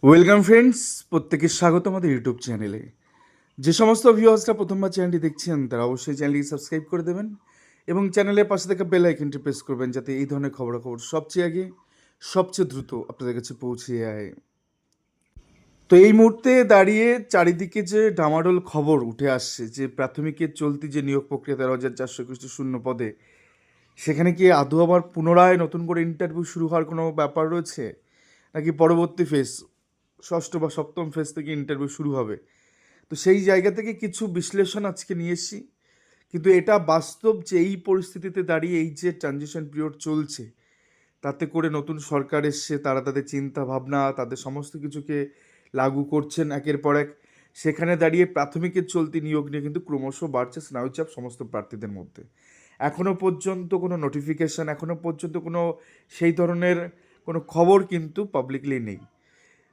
Welcome friends, প্রত্যেকের স্বাগত আমাদের ইউটিউব চ্যানেলে। যে সমস্ত ভিউয়ার্সরা প্রথমবার চ্যানেলটি দেখছেন তারা অবশ্যই চ্যানেলটি সাবস্ক্রাইব করে দেবেন এবং চ্যানেলের পাশে থাকা বেল আইকনটি প্রেস করবেন যাতে এই ধরনের খবরাখবর সবচেয়ে আগে সবচেয়ে দ্রুত আপনাদের কাছে পৌঁছে যায়। তো এই মুহূর্তে দাঁড়িয়ে চারিদিকে যে ডামাডোল খবর উঠে আসছে যে প্রাথমিকের চলতি যে নিয়োগ প্রক্রিয়া 13,421 শূন্য পদে, সেখানে কি আদৌ আবার পুনরায় নতুন করে ইন্টারভিউ শুরু হওয়ার কোনো ব্যাপার রয়েছে, নাকি পরবর্তী ফেজ ষষ্ঠ বা সপ্তম ফেজ থেকে ইন্টারভিউ শুরু হবে? তো সেই জায়গা থেকে কিছু বিশ্লেষণ আজকে নিয়ে এসেছি। কিন্তু এটা বাস্তব যে এই পরিস্থিতিতে দাঁড়িয়ে এই যে ট্রানজিশন পিরিয়ড চলছে, তাতে করে নতুন সরকার এসছে, তারা তাদের চিন্তা ভাবনা তাদের সমস্ত কিছুকে লাগু করছেন একের পর এক। সেখানে দাঁড়িয়ে প্রাথমিকের চলতি নিয়োগ নিয়ে কিন্তু ক্রমশ বাড়ছে স্নায়ুচাপ সমস্ত প্রার্থীদের মধ্যে। এখনও পর্যন্ত কোনো নোটিফিকেশান, এখনও পর্যন্ত কোনো সেই ধরনের কোনো খবর কিন্তু পাবলিকলি নেই।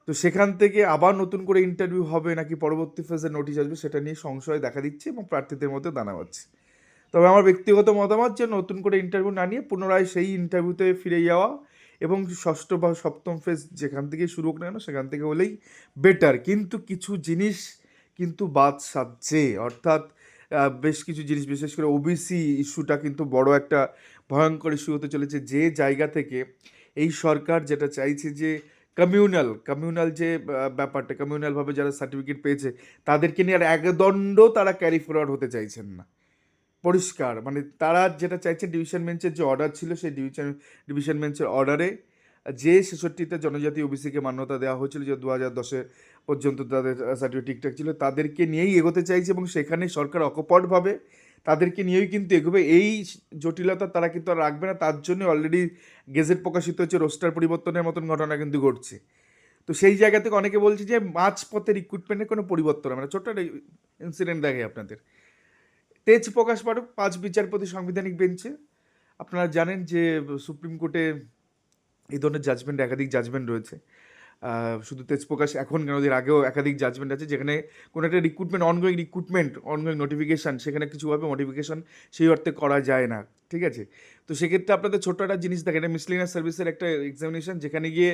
তো সেখান থেকে আবার নতুন করে ইন্টারভিউ হবে নাকি পরবর্তী ফেজে নোটিশ আসবে, সেটা নিয়ে সংশয় দেখা দিচ্ছে এবং প্রার্থীদের মধ্যে দানা বাজছে। তবে আমার ব্যক্তিগত মতামত যে নতুন করে ইন্টারভিউ না নিয়ে পুনরায় সেই ইন্টারভিউতে ফিরে যাওয়া এবং ষষ্ঠ বা সপ্তম ফেজ যেখান থেকে শুরু হোক না কেন সেখান থেকে হলেই বেটার। কিন্তু কিছু জিনিস কিন্তু বাদ সাধছে, অর্থাৎ বেশ কিছু জিনিস, বিশেষ করে ওবিসি ইস্যুটা কিন্তু বড় একটা ভয়ঙ্কর ইস্যু হতে চলেছে। যে জায়গা থেকে এই সরকার যেটা চাইছে যে কমিউনাল যে ব্যাপারটা, কমিউনালভাবে যারা সার্টিফিকেট পেয়েছে তাদেরকে নিয়ে আর একদণ্ড তারা ক্যারি ফরওয়ার্ড হতে চাইছেন না। পরিষ্কার, মানে তারা যেটা চাইছে, ডিভিশন বেঞ্চের যে অর্ডার ছিল সেই ডিভিশন বেঞ্চের অর্ডারে যে 66টা জনজাতি ওবিসিকে মান্যতা দেওয়া হয়েছিল, যে 2010 পর্যন্ত তাদের সার্টিফিকেট ঠিকঠাক ছিল, তাদেরকে নিয়েই এগোতে চাইছে এবং সেখানে সরকার অকপটভাবে তাদেরকে নিয়েই কিন্তু এগোবে। এই জটিলতা তারা কিন্তু আর রাখবে না, তার জন্য অলরেডি গেজেট প্রকাশিত হচ্ছে, রোস্টার পরিবর্তনের মতন ঘটনা কিন্তু ঘটছে। তো সেই জায়গা থেকে অনেকে বলছে যে মাঝপথে রিক্রুটমেন্টের কোনো পরিবর্তন হবে না। ছোট্ট একটা ইনসিডেন্ট দেখে আপনাদের। তেজ প্রকাশ পাঠক 5 বিচারপতি সাংবিধানিক বেঞ্চে, আপনারা জানেন যে সুপ্রিম কোর্টে এই ধরনের জাজমেন্ট, একাধিক জাজমেন্ট রয়েছে। শুধু তেজ প্রকাশ এখন কেন, এর আগেও একাধিক জাজমেন্ট আছে যেখানে কোনো একটা রিক্রুটমেন্ট অনগোয়িং নোটিফিকেশান, সেখানে কিছুভাবে মডিফিকেশান সেই অর্থে করা যায় না। ঠিক আছে? তো সেক্ষেত্রে আপনাদের ছোট্ট একটা জিনিস দেখেন, এটা মিসলিনিয়াস সার্ভিসের একটা এক্সামিনেশন, যেখানে গিয়ে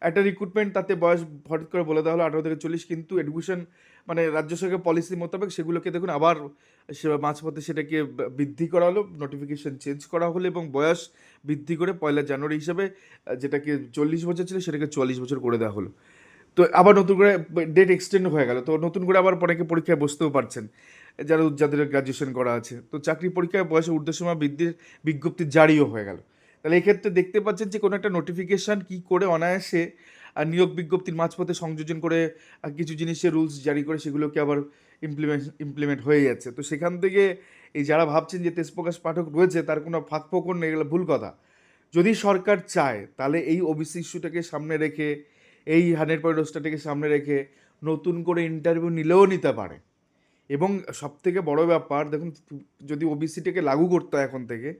একটা রিক্রুটমেন্ট, তাতে বয়স হঠাৎ করে বলে দেওয়া হলো 18 থেকে 40, কিন্তু এডুকেশন মানে রাজ্য সরকারের পলিসি মোতাবেক সেগুলোকে দেখুন আবার সে মাঝপথে সেটাকে বৃদ্ধি করা হলো, নোটিফিকেশান চেঞ্জ করা হলো এবং বয়স বৃদ্ধি করে 1 জানুয়ারি হিসাবে যেটাকে 40 বছর ছিল সেটাকে 44 বছর করে দেওয়া হলো। তো আবার নতুন করে ডেট এক্সটেন্ড হয়ে গেল। তো নতুন করে আবার অনেকে পরীক্ষায় বসতেও পারছেন, যাদের গ্র্যাজুয়েশন করা আছে। তো চাকরি পরীক্ষায় বয়সের ঊর্ধ্বসীমা বৃদ্ধির বিজ্ঞপ্তি জারিও হয়ে গেল। তাহলে এক্ষেত্রে দেখতে পাচ্ছেন যে কোনো একটা নোটিফিকেশান কী করে অনায়াসে নিয়োগ বিজ্ঞপ্তির মাঝপথে সংযোজন করে কিছু জিনিসের রুলস জারি করে সেগুলোকে আবার ইমপ্লিমেন্ট হয়ে যাচ্ছে। তো সেখান থেকে এই যারা ভাবছেন যে তেজপ্রকাশ পাঠক রয়েছে তার কোনো ফাঁকফোকর নেই, এগুলো ভুল কথা। যদি সরকার চায় তাহলে এই ওবিসি ইস্যুটাকে সামনে রেখে, এই 100% রোস্টারটাকে সামনে রেখে নতুন করে ইন্টারভিউ নিলেও নিতে পারে। এবং সবথেকে বড় ব্যাপার দেখুন, যদি ওবিসিটাকে লাগু করতে হয় এখন থেকে,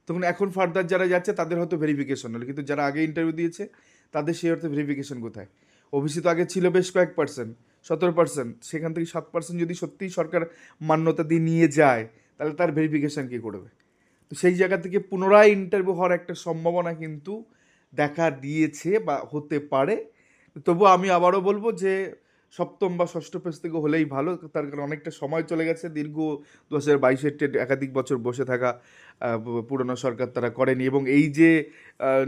তখন এখন ফার্দার যারা যাচ্ছে তাদের হয়তো ভেরিফিকেশন হলো, কিন্তু যারা আগে ইন্টারভিউ দিয়েছে তাদের সেই অর্থে ভেরিফিকেশন কোথায়? ওবিসি তো আগে ছিল বেশ কয়েক পার্সেন্ট, 17%, সেখান থেকে 7% যদি সত্যিই সরকার মান্যতা দিয়ে নিয়ে যায় তাহলে তার ভেরিফিকেশান কী করবে? তো সেই জায়গা থেকে পুনরায় ইন্টারভিউ হওয়ার একটা সম্ভাবনা কিন্তু দেখা দিয়েছে বা হতে পারে। তবু আমি আবারও বলবো যে সপ্তম বা ষষ্ঠ ফেজ থেকে হলেই ভালো, তার কারণ অনেকটা সময় চলে গেছে, দীর্ঘ 2022-এর একাধিক বছর বসে থাকা পুরনো সরকার তারা করেনি। এবং এই যে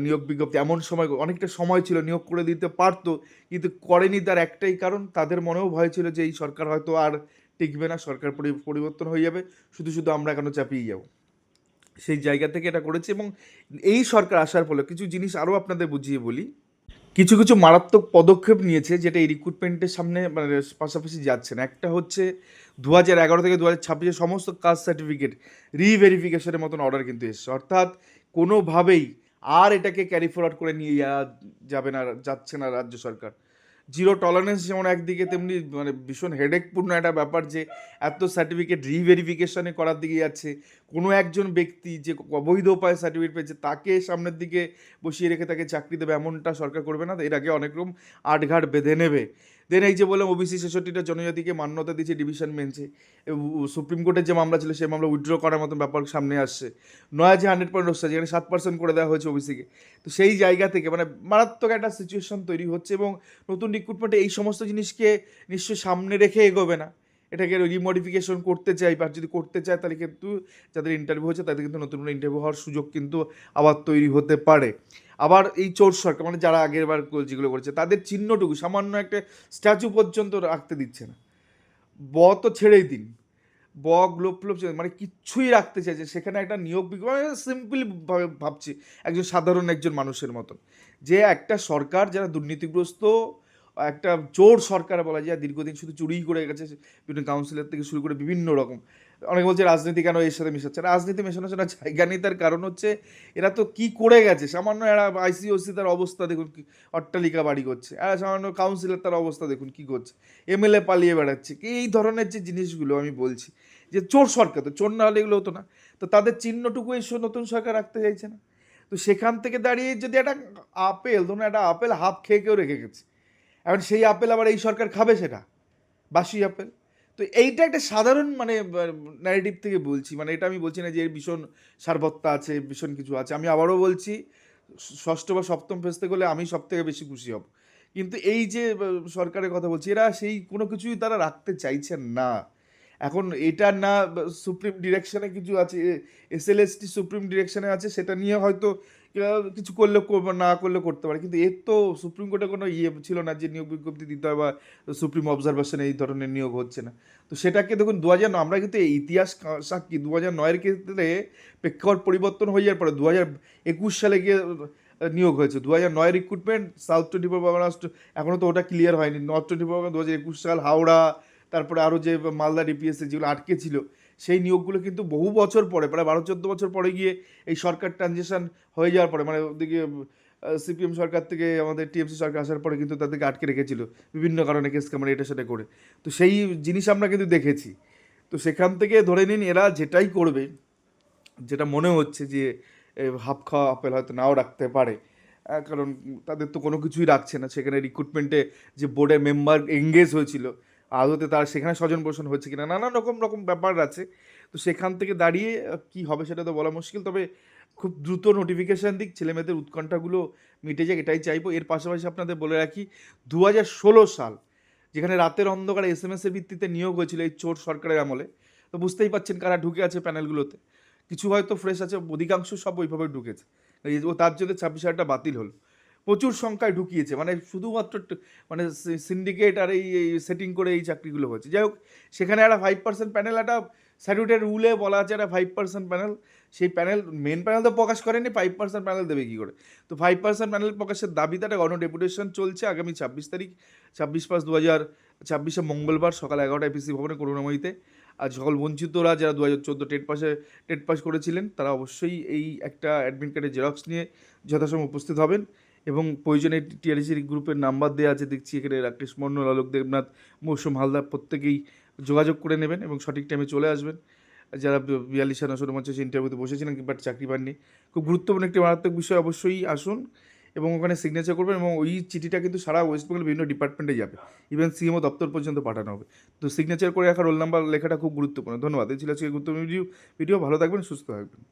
নিয়োগ বিজ্ঞপ্তি, এমন সময় অনেকটা সময় ছিল নিয়োগ করে দিতে পারতো, কিন্তু করেনি, তার একটাই কারণ, তাদের মনেও ভয় ছিল যে এই সরকার হয়তো আর টিকবে না, সরকার পরিবর্তন হয়ে যাবে, শুধু শুধু আমরা কেন চাপিয়ে যাবো। সেই জায়গা থেকে এটা করেছে। এবং এই সরকার আসার ফলে কিছু জিনিস আরও আপনাদের বুঝিয়ে বলি, কিছু কিছু মারাত্মক পদক্ষেপ নিয়েছে যেটা এই রিক্রুটমেন্টের সামনে মানে পাশাপাশি যাচ্ছে না। একটা হচ্ছে 2011 থেকে 2026 সমস্ত কাস্ট সার্টিফিকেট রিভেরিফিকেশনের মতন অর্ডার কিন্তু এসছে, অর্থাৎ কোনোভাবেই আর এটাকে ক্যারি ফরওয়ার্ড করে নিয়ে যাবে না, যাচ্ছে না রাজ্য সরকার। জিরো টলারেন্স যেমন একদিকে, তেমনি মানে ভীষণ হেডেকপূর্ণ একটা ব্যাপার যে এত সার্টিফিকেট রিভেরিফিকেশনে করার দিকে যাচ্ছে। কোনো একজন ব্যক্তি যে অবৈধ উপায়ে সার্টিফিকেট পেয়েছে তাকে সামনের দিকে বসিয়ে রেখে তাকে চাকরি দেবে এমনটা সরকার করবে না। এর আগে অনেক রকম আটঘাট বেঁধে নেবে। দেন এই যে বললাম ওবিসি 66টা জনজাতিকে মান্যতা দিয়েছে ডিভিশন বেঞ্চে, সুপ্রিম কোর্টের যে মামলা ছিল সেই মামলা উইথড্র করার মতন ব্যাপার সামনে আসছে। নয় যে 100% রোস্টার যেখানে 7% করে দেওয়া হয়েছে ওবিসিকে। তো সেই জায়গা থেকে মানে মারাত্মক একটা সিচুয়েশন তৈরি হচ্ছে এবং নতুন রিক্রুটমেন্টে এই সমস্ত জিনিসকে নিশ্চয়ই সামনে রেখে এগোবে না। এটাকে রিমডিফিকেশন করতে চাই, বা যদি করতে চায় তাহলে কিন্তু যাদের ইন্টারভিউ হচ্ছে তাদের কিন্তু নতুন নতুন ইন্টারভিউ হওয়ার সুযোগ কিন্তু আবার তৈরি হতে পারে। আবার এই চোর সরকার মানে যারা আগের বার যেগুলো করেছে তাদের চিহ্নটুকু সামান্য একটা স্ট্যাচু পর্যন্ত রাখতে দিচ্ছে না। তো ছেড়েই দিন, গ্লোব ফ্লোব মানে কিচ্ছুই রাখতে চাইছে সেখানে একটা নিয়োগ বিজ্ঞপ্তি সিম্পলি ভাবে ভাবছি একজন সাধারণ একজন মানুষের মতন, যে একটা সরকার যারা দুর্নীতিগ্রস্ত একটা চোর সরকার বলা যায়, দীর্ঘদিন শুধু চুরিই করে গেছে, বিভিন্ন কাউন্সিলর থেকে শুরু করে বিভিন্ন রকম। অনেকে বলছে রাজনীতি কেন এর সাথে মেশাচ্ছে, রাজনীতি মেশানোর জন্য জায়গা নেই। তার কারণ হচ্ছে এরা তো কি করে গেছে, সামান্য এরা আইসিওসি তার অবস্থা দেখুন, অট্টালিকা বাড়ি করছে, আর সামান্য কাউন্সিলর তার অবস্থা দেখুন কি করছে, এমএলএ পালিয়ে বেড়াচ্ছে। কি এই ধরনের যে জিনিসগুলো আমি বলছি, যে চোর সরকার, তো চোর না হলে এগুলো হতো না। তো তাদের চিহ্নটুকু এই নতুন সরকার রাখতে চাইছে না। তো সেখান থেকে দাঁড়িয়ে যদি একটা আপেল, ধরুন একটা আপেল হাফ খেয়ে কেউ রেখে গেছে, এখন সেই আপেল আবার এই সরকার খাবে, সেটা বাসি আপেল। তো এইটা একটা সাধারণ মানে ন্যারেটিভ থেকে বলছি, মানে এটা আমি বলছি না যে এর ভীষণ সারবত্তা আছে, ভীষণ কিছু আছে। আমি আবারও বলছি, ষষ্ঠ বা সপ্তম ফেজতে গেলে আমি সব থেকে বেশি খুশি হব। কিন্তু এই যে সরকারের কথা বলছি, এরা সেই কোনো কিছুই তারা রাখতে চাইছেন না। এখন এটা না সুপ্রিম ডিরেকশনে কিছু আছে, এসএলএসটি সুপ্রিম ডিরেকশনে আছে, সেটা নিয়ে হয়তো কিছু করলে না করলে করতে পারে, কিন্তু এর তো সুপ্রিম কোর্টে কোনো ছিল না যে নিয়োগ বিজ্ঞপ্তি দিতে হয় বা সুপ্রিম অবজারভেশনে এই ধরনের নিয়োগ হচ্ছে না। তো সেটাকে দেখুন 2009, আমরা কিন্তু ইতিহাস সাক্ষী 2009-এর ক্ষেত্রে প্রেক্ষাপট পরিবর্তন হয়ে যাওয়ার পরে 2021 সালে গিয়ে নিয়োগ হয়েছে। 2009 রিক্রুটমেন্ট সাউথ 24 পরগনা, এখনও তো ওটা ক্লিয়ার হয়নি। নর্থ 24 পরগনা 2021 সাল, হাওড়া, তারপরে আরও যে মালদা ডিপিএসসি যেগুলো আটকে ছিল সেই নিয়োগগুলো কিন্তু বহু বছর পরে, প্রায় 12-14 বছর পরে গিয়ে এই সরকার ট্রানজিশন হয়ে যাওয়ার পরে, মানে ওদিকে সিপিএম সরকার থেকে আমাদের টিএমসি সরকার আসার পরে কিন্তু তাদেরকে আটকে রেখেছিল বিভিন্ন কারণে, কেস কামারি এটা সেটা করে। তো সেই জিনিস আমরা কিন্তু দেখেছি। তো সেখান থেকে ধরে নিন এরা যেটাই করবে, যেটা মনে হচ্ছে যে হাফ খাওয়া আপেল হয়তো নাও রাখতে পারে, কারণ তাদের তো কোনো কিছুই রাখছে না। সেখানে রিক্রুটমেন্টে যে বোর্ডের মেম্বার এঙ্গেজ হয়েছিল, আদতে তার সেখানে স্বজন পোষণ হচ্ছে কিনা, নানান রকম ব্যাপার আছে। তো সেখান থেকে দাঁড়িয়ে কি হবে সেটা তো বলা মুশকিল। তবে খুব দ্রুত নোটিফিকেশান দিক, ছেলেমেয়েদের উৎকণ্ঠাগুলো মিটে যাক, এটাই চাইবো। এর পাশাপাশি আপনাদের বলে রাখি, 2016 সাল যেখানে রাতের অন্ধকারে এসএমএসের ভিত্তিতে নিয়োগ হয়েছিল এই চোর সরকারের আমলে, তো বুঝতেই পাচ্ছেন কারা ঢুকে আছে প্যানেলগুলোতে। কিছু হয়তো ফ্রেশ আছে, অধিকাংশ সব ওইভাবে ঢুকেছে। ও তার জন্য 26,000টা বাতিল হলো। প্রচুর সংখ্যায় ঢুকিয়েছে, মানে শুধুমাত্র মানে সিন্ডিকেট আর এই সেটিং করে এই চাকরিগুলো হয়েছে। যাই হোক, সেখানে একটা 5% প্যানেল, একটা স্যাটিউটের রুলে বলা আছে একটা 5% প্যানেল, সেই প্যানেল মেন প্যানেল তো প্রকাশ করেনি, 5% প্যানেল দেবে কী করে? তো 5% প্যানেল প্রকাশের দাবিতে একটা গণ ডেপুটেশন চলছে আগামী 26 তারিখ, 26/5/2024 মঙ্গলবার সকাল 11টায় পিসি ভবনে, করুণাময়ীতে। আর সকল বঞ্চিতরা যারা 2014 টেট পাস করেছিলেন তারা অবশ্যই এই একটা অ্যাডমিট কার্ডের জেরক্স নিয়ে যথাসময় উপস্থিত হবেন। এবং প্রয়োজনে টিআরসি গ্রুপের নাম্বার দেওয়া আছে দেখছি এখানে, রাকেশ মন্ডল, আলোক দেবনাথ, মৌসুম হালদার, প্রত্যেকেই যোগাযোগ করে নেবেন এবং সঠিক টাইমে চলে আসবেন। যারা 42 ইন্টারভিউতে বসেছিলেন বাট চাকরি পাননি, খুব গুরুত্বপূর্ণ একটি মারাত্মক বিষয়, অবশ্যই আসুন এবং ওখানে সিগনেচার করবেন। এবং ওই চিঠিটা কিন্তু সারা ওয়েস্ট বেঙ্গল বিভিন্ন ডিপার্টমেন্টে যাবে, ইভেন সিএমও দপ্তর পর্যন্ত পাঠানো হবে। তো সিগনেচার করে রাখা, রোল নাম্বার লেখাটা খুব গুরুত্বপূর্ণ। ধন্যবাদ। এই ছিল আজকে গুরুত্বপূর্ণ ভিডিও। ভালো থাকবেন, সুস্থ থাকবেন।